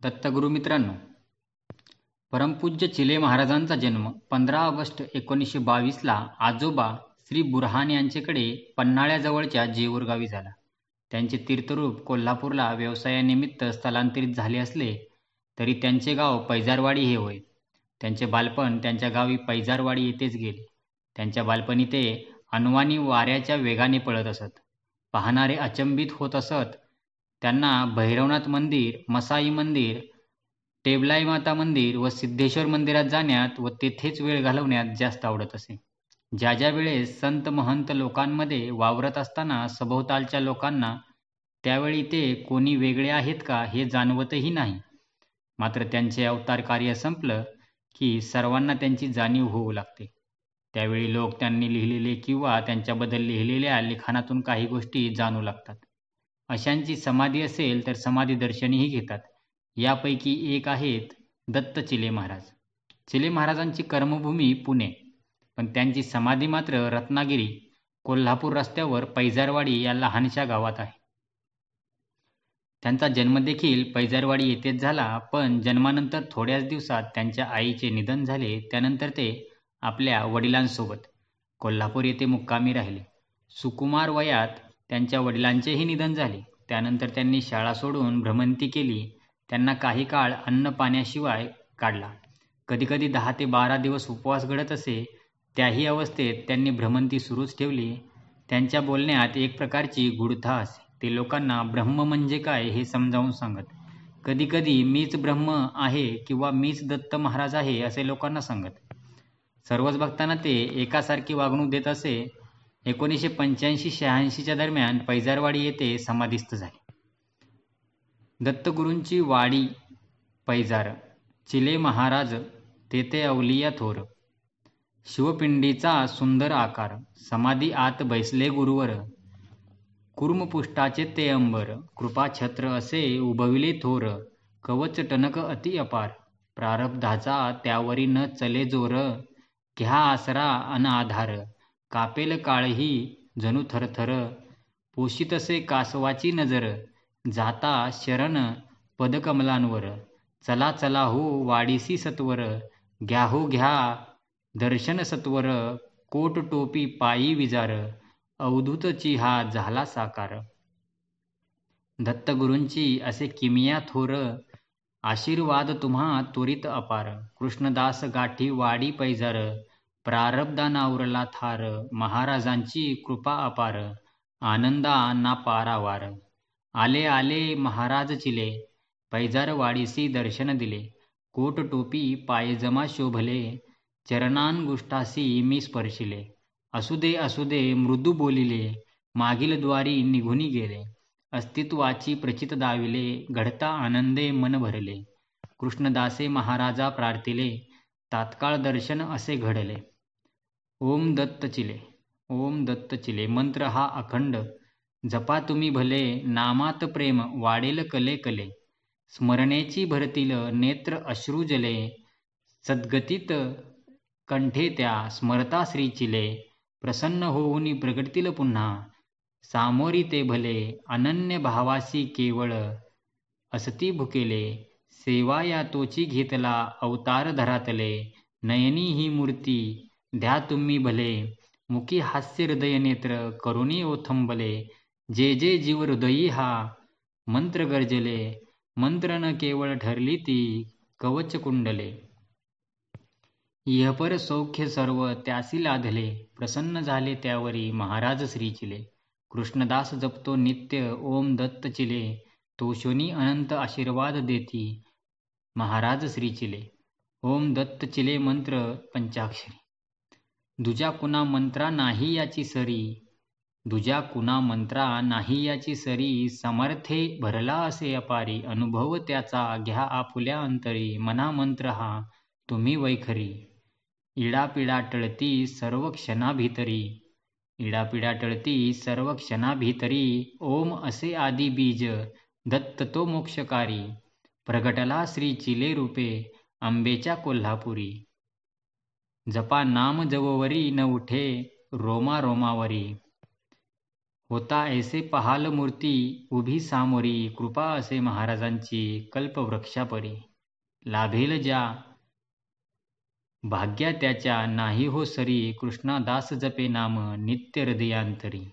दत्तगुरू मित्रांनो, परमपूज्य चिले महाराजांचा जन्म 15 ऑगस्ट 1922ला आजोबा श्री बुरहान यांच्याकडे पन्हाळ्याजवळच्या जेऊर गावी झाला. त्यांचे तीर्थरूप कोल्हापूरला व्यवसायानिमित्त स्थलांतरित झाले असले तरी त्यांचे गाव पैजारवाडी हे होय. त्यांचे बालपण त्यांच्या गावी पैजारवाडी येथेच गेले. त्यांच्या बालपणी ते अनवाणी वाऱ्याच्या वेगाने पळत असत. पाहणारे अचंबित होत असत. त्यांना भैरवनाथ मंदिर, मसाई मंदिर, टेबलाई माता मंदिर व सिद्धेश्वर मंदिरात जाण्यात व तेथेच वेळ घालवण्यात जास्त आवडत असे. ज्या ज्या वेळेस संत महंत लोकांमध्ये वावरत असताना सभोवतालच्या लोकांना त्यावेळी ते कोणी वेगळे आहेत का हे जाणवतही नाही. मात्र त्यांचे अवतार कार्य संपलं की सर्वांना त्यांची जाणीव होऊ लागते. त्यावेळी लोक त्यांनी लिहिलेले किंवा त्यांच्याबद्दल लिहिलेल्या लिखाणातून काही गोष्टी जाणू लागतात. अशांची समाधी असेल तर समाधी दर्शनही घेतात. यापैकी एक आहेत दत्त चिले महाराज. चिले महाराजांची कर्मभूमी पुणे, पण त्यांची समाधी मात्र रत्नागिरी कोल्हापूर रस्त्यावर पैजारवाडी या लहानशा गावात आहे. त्यांचा जन्म देखील पैजारवाडी येथेच झाला, पण जन्मानंतर थोड्याच दिवसात त्यांच्या आईचे निधन झाले. त्यानंतर ते आपल्या वडिलांसोबत कोल्हापूर येथे मुक्कामी राहिले. सुकुमार वयात त्यांच्या वडिलांचेही निधन झाले. त्यानंतर त्यांनी शाळा सोडून भ्रमंती केली. त्यांना काही काळ अन्न पाण्याशिवाय काढला. कधीकधी 10 ते 12 दिवस उपवास घडत असे. त्याही अवस्थेत त्यांनी भ्रमंती सुरूच ठेवली. त्यांच्या बोलण्यात एक प्रकारची गूढता असे. ते लोकांना ब्रह्म म्हणजे काय हे समजावून सांगत. कधीकधी मीच ब्रह्म आहे किंवा मीच दत्त महाराज आहे असे लोकांना सांगत. सर्वच भक्तांना ते एकासारखी वागणूक देत असे. 1985-86च्या दरम्यान पैजारवाडी येथे समाधीस्थ झाले. दत्तगुरूंची वाडी पैजार. चिले महाराज तेथे अवलिया थोर. शिवपिंडीचा सुंदर आकार. समाधी आत बैसले गुरुवर. कुर्मपुष्टाचे ते अंबर. कृपाछत्र असे उभविले थोर. कवच टणक अति अपार. प्रारब्धाचा त्यावरी न चले जोर. घ्या आसरा अन आधार. कापेल काळही जणू थरथर. पोषितसे कासवाची नजर. जाता शरण पदकमलांवर. चला चला हो वाडीसी सत्वर. घ्या हो घ्या दर्शन सत्वर. कोट टोपी पायी विजार. अवधूतची हा झाला साकार. दत्तगुरूंची असे किमिया थोर. आशीर्वाद तुम्हा त्वरित अपार. कृष्णदास गाठी वाडी पैजार. प्रारब्धानावरला थार. महाराजांची कृपा अपार. आनंदा ना पारावार. आले आले महाराज चिले. पैजारवाडीसी दर्शन दिले. कोट टोपी पायजमा शोभले. चरणांगुष्ठासी मी स्पर्शिले. असू दे मृदू बोलिले. मागील द्वारी निघूनी गेले. अस्तित्वाची प्रचित दाविले. घडता आनंदे मन भरले. कृष्णदासे महाराजा प्रार्थिले. तात्काळ दर्शन असे घडले. ओम दत्त चिले. ओम दत्त चिले. मंत्र हा अखंड. जपा तुम्ही भले. नामात प्रेम वाढेल कले कले. स्मरणेची भरतील नेत्र अश्रू जले. सद्गतीत कंठे त्या स्मरता श्री चिले. प्रसन्न होऊनी प्रगटतील पुन्हा. सामोरी ते भले. अनन्य भावासी केवळ. असती भुकेले. सेवा या तोची घेतला अवतार धरातले. नयनी ही मूर्ती द्या तुम्ही भले. मुखी हास्य हृदय नेत्र करुणी ओथंबले. जे जे जीव हृदयी हा मंत्र गर्जले. मंत्र न केवळ ठरली ती कवच कुंडले. इहपर सौख्य सर्व त्यासी लाधले. प्रसन्न झाले त्यावरी महाराज श्री चिले. कृष्णदास जपतो नित्य ओम दत्त चिले. तोषोनी अनंत आशीर्वाद देती महाराज श्री चिले. ओम दत्त चिले मंत्र पंचाक्षरी. दुजा कुणा मंत्रा नाही याची सरी. दुजा कुणा मंत्रा नाही याची सरी. समर्थे भरला असे अपारी. अनुभव त्याचा घ्या आपुल्या अंतरी. मना मंत्र हा तुम्ही वैखरी. इडापिडा टळती सर्व क्षणाभितरी. इडापिडा टळती सर्व क्षणाभितरी. ओम असे आदी बीज दत्त तो मोक्षकारी. प्रगटला श्री चिले रूपे अंबेच्या कोल्हापुरी. जपा नाम जववरी न उठे रोमा रोमावरी. होता ऐसे पहाल मूर्ती उभी सामोरी, कृपा असे महाराजांची कल्पवृक्षापरी. लाभेल ज्या भाग्या त्याच्या, नाही हो सरी, कृष्णादास जपे नाम नित्य हृदयांतरी.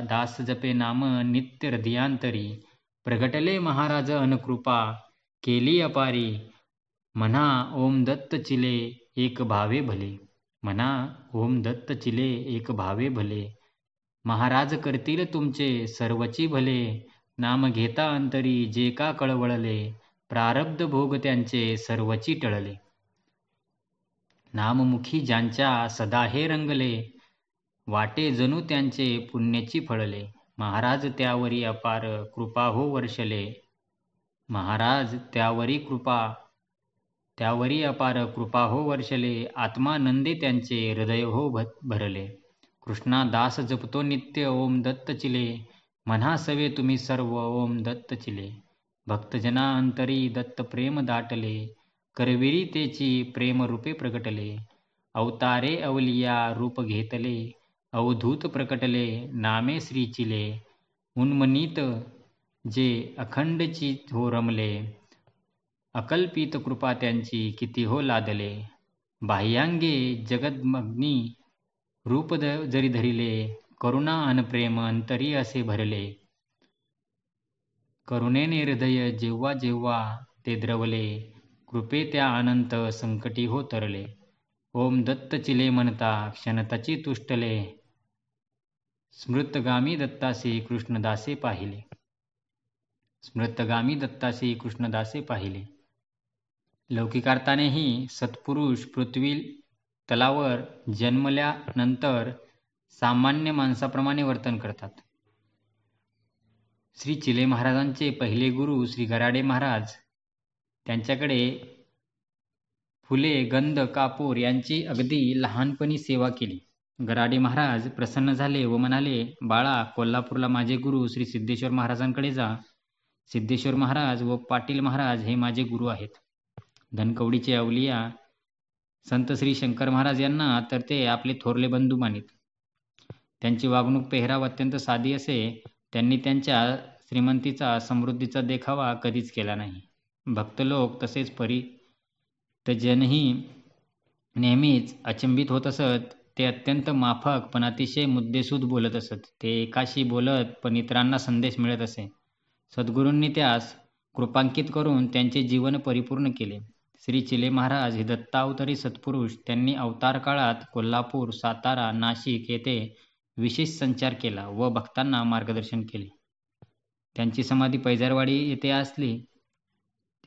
दास जपे नाम नित्य हृदयांतरी. प्रगटले महाराज अनुकृपा केली अपारी. म्हणा ओम दत्त चिले एक भावे भले. म्हणा ओम दत्त चिले एक भावे भले. महाराज करतील तुमचे सर्वची भले. नाम घेता अंतरी जे का कळवळले. प्रारब्ध भोग त्यांचे सर्वची टळले. नाममुखी ज्यांच्या सदा हे रंगले. वाटे जणू त्यांचे पुण्याची फळले. महाराज त्यावरी अपार कृपा हो वर्षले. महाराज त्यावरी अपार कृपा हो वर्षले. आत्मानंदे त्यांचे हृदय हो भरले. कृष्णा दास जपतो नित्य ओम दत्त चिले. म्हणा सवे तुम्ही सर्व ओम दत्त चिले. भक्तजना अंतरी दत्त प्रेम दाटले. करविरी तेची प्रेम रूपे प्रगटले. अवतारे अवलिया रूप घेतले. अवधूत प्रकटले नामे श्री चिले. उन्मनीत जे अखंडची हो रमले. अकल्पित कृपा त्यांची किती हो लादले. बाह्यांगे जगदमग्नी रूप जरी धरिले. करुणा अन प्रेम अंतरी असे भरले. करुणेने हृदय जेव्हा जेव्हा ते द्रवले. कृपे त्या अनंत संकटी हो तरले. ओम दत्त चिले म्हणता क्षणताची तुष्टले. स्मृतगामी दत्तासी कृष्णदासे पाहिले. स्मृतगामी दत्तासी कृष्णदासे पाहिले. लौकिकार्थानेही सत्पुरुष पृथ्वी तलावर जन्मल्यानंतर सामान्य माणसाप्रमाणे वर्तन करतात. श्री चिले महाराजांचे पहिले गुरु श्री गराडे महाराज, त्यांच्याकडे फुले, गंध, कापूर यांची अगदी लहानपणी सेवा केली. गराडे महाराज प्रसन्न झाले व म्हणाले, बाळा, कोल्हापूरला माझे गुरु श्री सिद्धेश्वर महाराजांकडे जा. सिद्धेश्वर महाराज व पाटील महाराज हे माझे गुरु आहेत. धनकवडीचे अवलिया संत श्री शंकर महाराज यांना तर ते आपले थोरले बंधू मानित. त्यांची वागणूक, पेहराव अत्यंत साधी असे. त्यांनी त्यांच्या श्रीमंतीचा, समृद्धीचा देखावा कधीच केला नाही. भक्त लोक तसेच परितजनही नेहमीच अचंबित होत असत. ते अत्यंत माफक पण अतिशय मुद्देसूद बोलत असत. ते एकाशी बोलत पण इतरांना संदेश मिळत असे. सद्गुरूंनी त्यास कृपांकित करून त्यांचे जीवन परिपूर्ण केले. श्री चिले महाराज हे दत्तावतारी सत्पुरुष. त्यांनी अवतार काळात कोल्हापूर, सातारा, नाशिक येथे विशेष संचार केला व भक्तांना मार्गदर्शन केले. त्यांची समाधी पैजारवाडी येथे असली.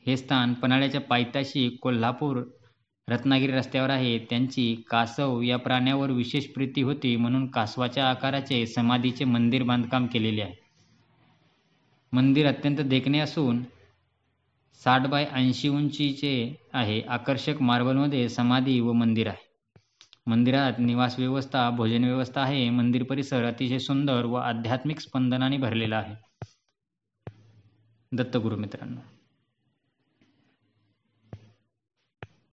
हे स्थान पन्हाळ्याच्या पायथ्याशी कोल्हापूर रत्नागिरी रस्त्यावर आहे. त्यांची कासव या प्राण्यावर विशेष प्रीती होती म्हणून कासवाच्या आकाराचे समाधीचे मंदिर बांधकाम केलेले आहे. मंदिर अत्यंत देखणे असून 60 बाय 80 उंचीचे आहे. आकर्षक मार्बलमध्ये समाधी व मंदिर आहे. मंदिरात निवास व्यवस्था, भोजन व्यवस्था आहे. मंदिर परिसर अतिशय सुंदर व आध्यात्मिक स्पंदनाने भरलेला आहे. दत्तगुरु मित्रांनो,